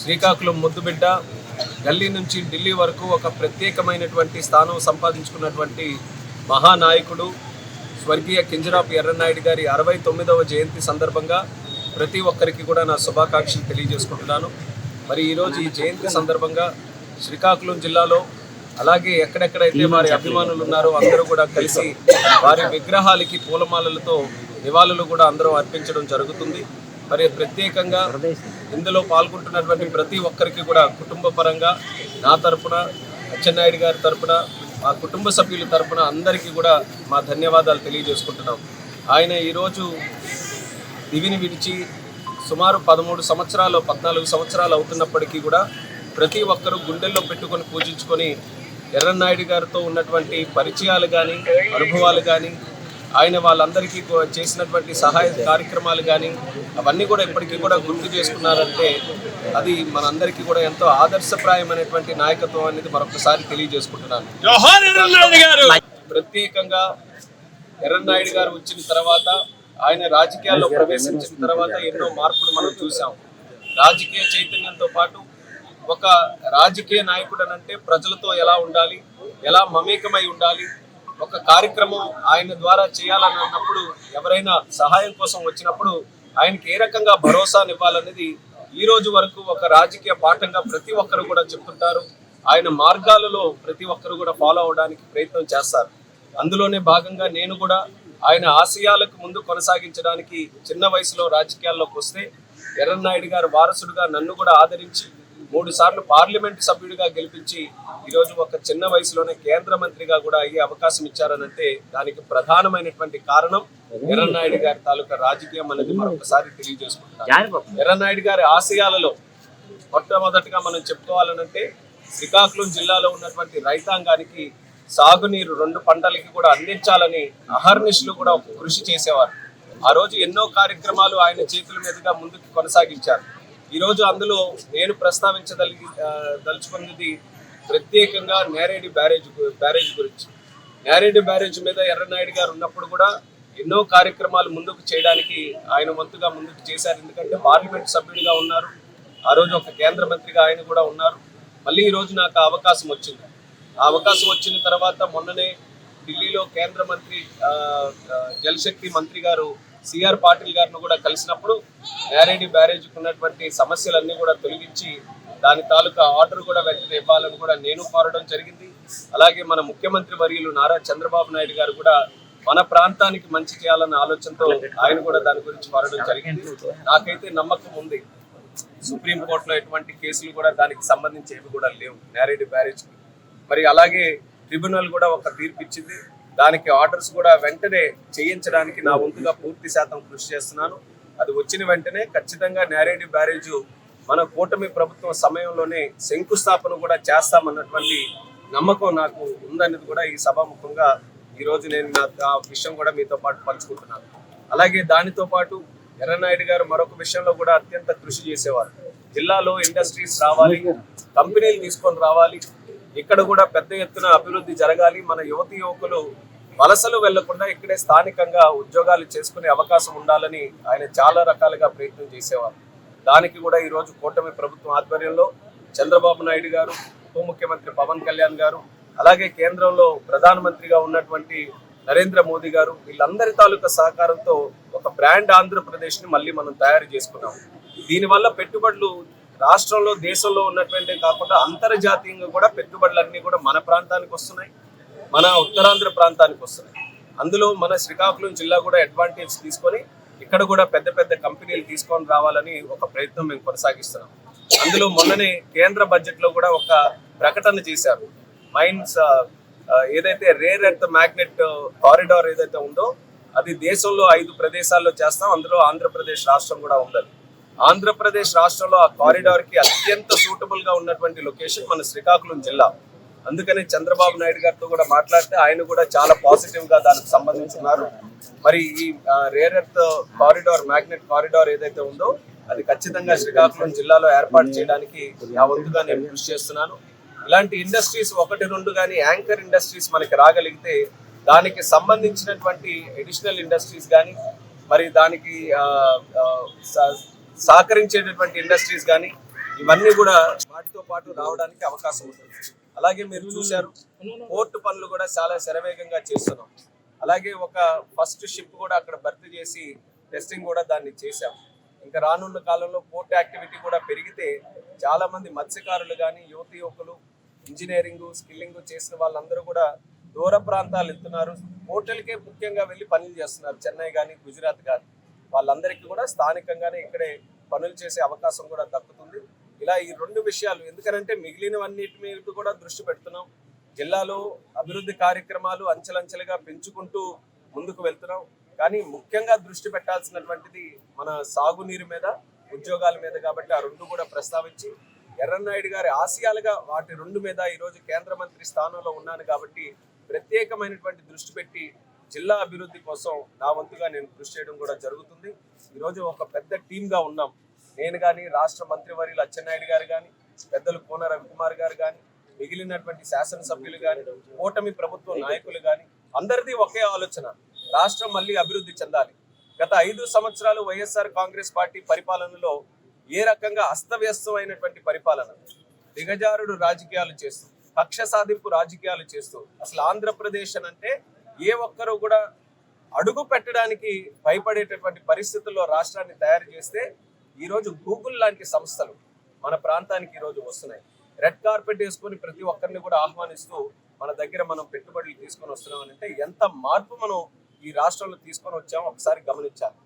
శ్రీకాకుళం ముద్దుబిడ్డ, గల్లీ నుంచి ఢిల్లీ వరకు ఒక ప్రత్యేకమైనటువంటి స్థానం సంపాదించుకున్నటువంటి మహానాయకుడు స్వర్గీయ కింజరాపు ఎర్రన్నాయుడు గారి 69వ జయంతి సందర్భంగా ప్రతి ఒక్కరికి కూడా నా శుభాకాంక్షలు తెలియజేసుకుంటున్నాను. మరి ఈరోజు ఈ జయంతి సందర్భంగా శ్రీకాకుళం జిల్లాలో అలాగే ఎక్కడెక్కడైతే వారి అభిమానులు ఉన్నారో అందరూ కూడా కలిసి వారి విగ్రహాలకి పూలమాలలతో నివాళులు కూడా అందరూ అర్పించడం జరుగుతుంది. మరి ప్రత్యేకంగా ఇందులో పాల్గొంటున్నటువంటి ప్రతి ఒక్కరికి కూడా కుటుంబ పరంగా నా తరపున, అచ్చెన్నాయుడు గారి తరపున, మా కుటుంబ సభ్యుల తరపున అందరికీ కూడా మా ధన్యవాదాలు తెలియజేసుకుంటున్నాం. ఆయన ఈరోజు దివిని విడిచి సుమారు 13 సంవత్సరాలు 14 సంవత్సరాలు అవుతున్నప్పటికీ కూడా ప్రతి ఒక్కరూ గుండెల్లో పెట్టుకొని పూజించుకొని ఎర్రన్నాయుడు గారితో ఉన్నటువంటి పరిచయాలు కానీ, అనుభవాలు కానీ, ఆయన వాళ్ళందరికీ చేసినటువంటి సహాయ కార్యక్రమాలు కానీ అవన్నీ కూడా ఇప్పటికీ కూడా గుర్తు చేసుకున్నారంటే అది మనందరికీ కూడా ఎంతో ఆదర్శప్రాయమైనటువంటి నాయకత్వం అనేది మరొకసారి తెలియజేసుకుంటున్నాను. ప్రత్యేకంగా ఎర్రన్నాయుడు గారు వచ్చిన తర్వాత, ఆయన రాజకీయాల్లో ప్రవేశించిన తర్వాత ఎన్నో మార్పులు మనం చూసాం. రాజకీయ చైతన్యంతో పాటు ఒక రాజకీయ నాయకుడు అంటే ప్రజలతో ఎలా ఉండాలి, ఎలా మమేకమై ఉండాలి, ఒక కార్యక్రమం ఆయన ద్వారా చేయాలని అన్నప్పుడు ఎవరైనా సహాయం కోసం వచ్చినప్పుడు ఆయనకి ఏ రకంగా భరోసానివ్వాలనేది ఈ రోజు వరకు ఒక రాజకీయ పాఠంగా ప్రతి ఒక్కరు కూడా చెప్తుంటారు. ఆయన మార్గాలలో ప్రతి ఒక్కరు కూడా ఫాలో అవడానికి ప్రయత్నం చేస్తారు. అందులోనే భాగంగా నేను కూడా ఆయన ఆశయాలకు ముందు కొనసాగించడానికి చిన్న వయసులో రాజకీయాల్లోకి వస్తే ఎర్రన్నాయుడు గారు వారసుడుగా నన్ను కూడా ఆదరించి 3 సార్లు పార్లమెంటు సభ్యుడిగా గెలిపించి ఈరోజు ఒక చిన్న వయసులోనే కేంద్ర మంత్రిగా కూడా అయ్యే అవకాశం ఇచ్చారనంటే దానికి ప్రధానమైనటువంటి కారణం ఎర్రన్నాయుడు గారి తాలూకా రాజకీయం అనేది మరొకసారి తెలియజేసుకుంటున్నాను. ఎర్రన్నాయుడు గారి ఆశయాలలో మొట్టమొదటిగా మనం చెప్పుకోవాలనంటే శ్రీకాకుళం జిల్లాలో ఉన్నటువంటి రైతాంగానికి సాగునీరు 2 పంటలకి కూడా అందించాలని అహర్నిశలు కూడా ఒక కృషి చేసేవారు. ఆ రోజు ఎన్నో కార్యక్రమాలు ఆయన చేతుల మీదుగా ముందుకు కొనసాగించారు. ఈరోజు అందులో నేను దలుచుకున్నది ప్రత్యేకంగా నేరేడి బ్యారేజ్ గురించి. నేరేడి బ్యారేజ్ మీద ఎర్రన్నాయుడు గారు ఉన్నప్పుడు కూడా ఎన్నో కార్యక్రమాలు ముందుకు చేయడానికి ఆయన వంతుగా ముందుకు చేశారు. ఎందుకంటే పార్లమెంట్ సభ్యుడిగా ఉన్నారు, ఆ రోజు ఒక కేంద్ర మంత్రిగా ఆయన కూడా ఉన్నారు. మళ్ళీ ఈరోజు నాకు అవకాశం వచ్చింది. ఆ అవకాశం వచ్చిన తర్వాత మొన్ననే ఢిల్లీలో కేంద్ర మంత్రి జలశక్తి మంత్రి గారు సిఆర్ పాటిల్ గారిని కూడా కలిసినప్పుడు నేరేడి బ్యారేజ్కి ఉన్నటువంటి సమస్యలన్నీ కూడా తొలగించి దాని తాలూకా ఆర్డర్ కూడా వెంటనే ఇవ్వాలని కూడా నేను కోరడం జరిగింది. అలాగే మన ముఖ్యమంత్రి వర్యులు నారా చంద్రబాబు నాయుడు గారు కూడా మన ప్రాంతానికి మంచి చేయాలన్న ఆలోచనతో ఆయన కూడా దాని గురించి కోరడం జరిగింది. నాకైతే నమ్మకం ఉంది, సుప్రీంకోర్టులో ఎటువంటి కేసులు కూడా దానికి సంబంధించి ఏవి కూడా లేవు నేరేడి బ్యారేజ్కి. మరి అలాగే ట్రిబ్యునల్ కూడా ఒక తీర్పు ఇచ్చింది. దానికి ఆర్డర్స్ కూడా వెంటనే చేయించడానికి నా వంతుగా పూర్తి శాతం కృషి చేస్తున్నాను. అది వచ్చిన వెంటనే ఖచ్చితంగా నేరేడి బ్యారేజ్ మన కూటమి ప్రభుత్వం సమయంలోనే శంకుస్థాపన కూడా చేస్తామన్నటువంటి నమ్మకం నాకు ఉందనేది కూడా ఈ సభాముఖంగా ఈరోజు నేను ఆ విషయం కూడా మీతో పాటు పంచుకుంటున్నాను. అలాగే దానితో పాటు ఎర్రన్నాయుడు గారు మరొక విషయంలో కూడా అత్యంత కృషి చేసేవారు. జిల్లాలో ఇండస్ట్రీస్ రావాలి, కంపెనీలు తీసుకొని రావాలి, ఇక్కడ కూడా పెద్ద ఎత్తున అభివృద్ధి జరగాలి, మన యువకులు వలసలు వెళ్లకుండా ఇక్కడే స్థానికంగా ఉద్యోగాలు చేసుకునే అవకాశం ఉండాలని ఆయన చాలా రకాలుగా ప్రయత్నం చేసేవారు. దానికి కూడా ఈరోజు కూటమి ప్రభుత్వం ఆధ్వర్యంలో చంద్రబాబు నాయుడు గారు, ఉప ముఖ్యమంత్రి పవన్ కళ్యాణ్ గారు, అలాగే కేంద్రంలో ప్రధానమంత్రిగా ఉన్నటువంటి నరేంద్ర మోదీ గారు, వీళ్ళందరి తాలూకా సహకారంతో ఒక బ్రాండ్ ఆంధ్రప్రదేశ్ని మళ్ళీ మనం తయారు చేసుకున్నాం. దీనివల్ల పెట్టుబడులు రాష్ట్రంలో, దేశంలో ఉన్నటువంటి కాకుండా అంతర్జాతీయంగా కూడా పెట్టుబడులన్నీ కూడా మన ప్రాంతానికి వస్తున్నాయి, మన ఉత్తరాంధ్ర ప్రాంతానికి వస్తున్నాయి. అందులో మన శ్రీకాకుళం జిల్లా కూడా అడ్వాంటేజ్ తీసుకొని ఇక్కడ కూడా పెద్ద పెద్ద కంపెనీలు తీసుకొని రావాలని ఒక ప్రయత్నం మేము కొనసాగిస్తున్నాం. అందులో మొన్ననే కేంద్ర బడ్జెట్లో కూడా ఒక ప్రకటన చేశారు. మైన్స్ ఏదైతే రేర్ ఎర్త్ మ్యాగ్నెట్ కారిడార్ ఏదైతే ఉందో అది దేశంలో 5 ప్రదేశాల్లో చేస్తాం, అందులో ఆంధ్రప్రదేశ్ రాష్ట్రం కూడా ఉండాలి. ఆంధ్రప్రదేశ్ రాష్ట్రంలో ఆ కారిడార్కి అత్యంత సూటబుల్గా ఉన్నటువంటి లొకేషన్ మన శ్రీకాకుళం జిల్లా. అందుకని చంద్రబాబు నాయుడు గారితో కూడా మాట్లాడితే ఆయన కూడా చాలా పాజిటివ్గా దానికి సంబంధించున్నారు. మరి ఈ rare earth corridor, magnet corridor ఏదైతే ఉందో అది ఖచ్చితంగా శ్రీకాకుళం జిల్లాలో ఏర్పాటు చేయడానికి నా వంతుగా నేను కృషి చేస్తున్నాను. ఇలాంటి ఇండస్ట్రీస్ 1-2 కానీ యాంకర్ ఇండస్ట్రీస్ మనకి రాగలిగితే దానికి సంబంధించినటువంటి అడిషనల్ ఇండస్ట్రీస్ కానీ మరి దానికి సహకరించేటటువంటి ఇండస్ట్రీస్ కానీ ఇవన్నీ కూడా వాటితో పాటు రావడానికి అవకాశం ఉంటుంది. అలాగే మీరు చూశారు, పోర్టు పనులు కూడా చాలా శరవేగంగా చేస్తున్నాం. అలాగే ఒక ఫస్ట్ షిప్ కూడా అక్కడ భర్తీ చేసి టెస్టింగ్ కూడా దాన్ని చేశాం. ఇంకా రానున్న కాలంలో పోర్ట్ యాక్టివిటీ కూడా పెరిగితే చాలా మంది మత్స్యకారులు కానీ, యువకులు, ఇంజనీరింగ్ స్కిల్లింగ్ చేసిన వాళ్ళందరూ కూడా దూర ప్రాంతాలు వెళ్తున్నారు. పోర్టులకే ముఖ్యంగా వెళ్ళి పనులు చేస్తున్నారు. చెన్నై కానీ, గుజరాత్ కానీ, వాళ్ళందరికీ కూడా స్థానికంగానే ఇక్కడే పనులు చేసే అవకాశం కూడా దక్కుతుంది. ఇలా ఈ రెండు విషయాలు, ఎందుకంటే మిగిలినవన్నిటి మీద కూడా దృష్టి పెడుతున్నాం. జిల్లాలో అభివృద్ధి కార్యక్రమాలు అంచెలంచెలుగా పెంచుకుంటూ ముందుకు వెళ్తున్నాం. కానీ ముఖ్యంగా దృష్టి పెట్టాల్సినటువంటిది మన సాగునీరు మీద, ఉద్యోగాల మీద. కాబట్టి ఆ రెండు కూడా ప్రస్తావించి ఎర్రన్నాయుడు గారి ఆశయాలుగా వాటి రెండు మీద ఈరోజు కేంద్ర మంత్రి స్థానంలో ఉన్నాను కాబట్టి ప్రత్యేకమైనటువంటి దృష్టి పెట్టి జిల్లా అభివృద్ధి కోసం నా వంతుగా నేను కృషి చేయడం కూడా జరుగుతుంది. ఈరోజు ఒక పెద్ద టీమ్గా ఉన్నాం. నేను కానీ, రాష్ట్ర మంత్రివర్యులు అచ్చెన్నాయుడు గారు కానీ, పెద్దలు కోన రవికుమార్ గారు కానీ, మిగిలినటువంటి శాసనసభ్యులు కానీ, కూటమి ప్రభుత్వ నాయకులు కానీ, అందరిది ఒకే ఆలోచన, రాష్ట్రం మళ్ళీ అభివృద్ధి చెందాలి. గత 5 సంవత్సరాలు వైఎస్ఆర్ కాంగ్రెస్ పార్టీ పరిపాలనలో ఏ రకంగా అస్తవ్యస్తమైనటువంటి పరిపాలన, దిగజారుడు రాజకీయాలు చేస్తూ, కక్ష సాధింపు రాజకీయాలు చేస్తూ, అసలు ఆంధ్రప్రదేశ్ అంటే ఏ ఒక్కరూ కూడా అడుగు పెట్టడానికి భయపడేటటువంటి పరిస్థితుల్లో రాష్ట్రాన్ని తయారు చేస్తే ఈరోజు గూగుల్ లాంటి సంస్థలు మన ప్రాంతానికి ఈరోజు వస్తున్నాయి. రెడ్ కార్పెట్ వేసుకొని ప్రతి ఒక్కరిని కూడా ఆహ్వానిస్తూ మన దగ్గర మనం పెట్టుబడులు తీసుకొని వస్తున్నాం అంటే ఎంత మార్పు మనం ఈ రాష్ట్రంలో తీసుకొని వచ్చామో ఒకసారి గమనించాలి.